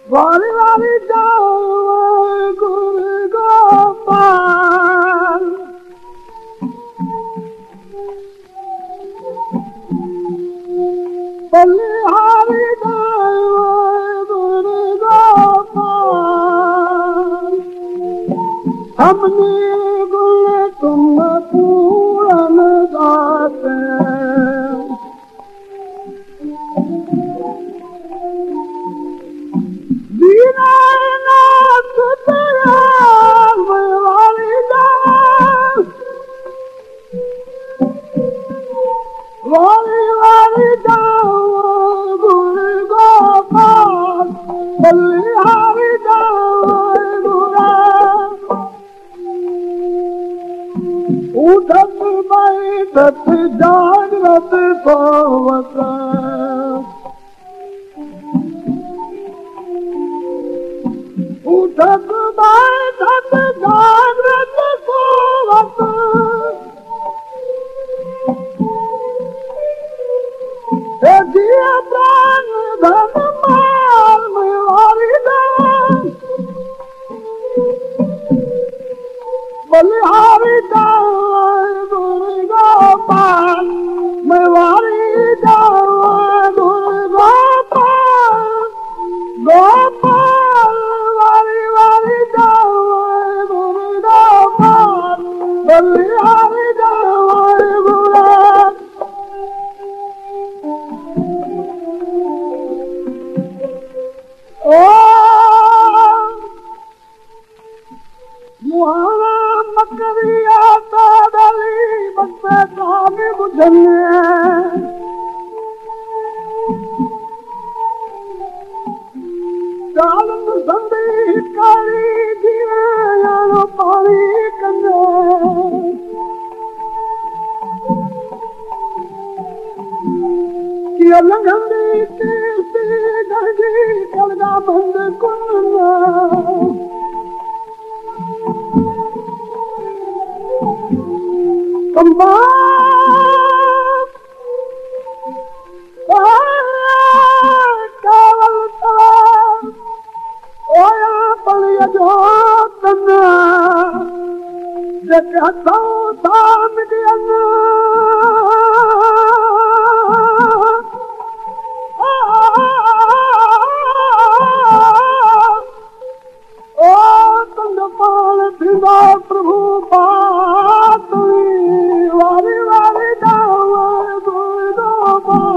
वारी वारी जाओ गुरु गोपाल बलिहारी जाओ गुरु गोपाल हमने गुण तुम पूरन गाते दीनानाथ तेरा वाली जाओ वाली वाली जाओ गुरु गोपाल बलिहारी जाओ गुरु उठत बैठत जागृत सोवत उठत बैठत जागृत सोवत दिया प्राण धन माल मेवारी जान बलिहारी जान गुरु गोपाल मेवारी जान गुरु गोपाल गोपाल वारी वारी जान गुरु गोपाल बलिहारी जान गुरु मुहाना मकरिया तादली बक्से कामी बुझने चालन संदी काली दिए यानो पानी कंदे किया लंघंदी तीर्ती गंजी कलगा बंद कुन्ना कम्बा कावल ओया पलिया जो कन्ना जेके हथों थाम ॾियन ओ तंग पाल थींदा प्रभु पात वारी वारी जाओ गुरु गोपाल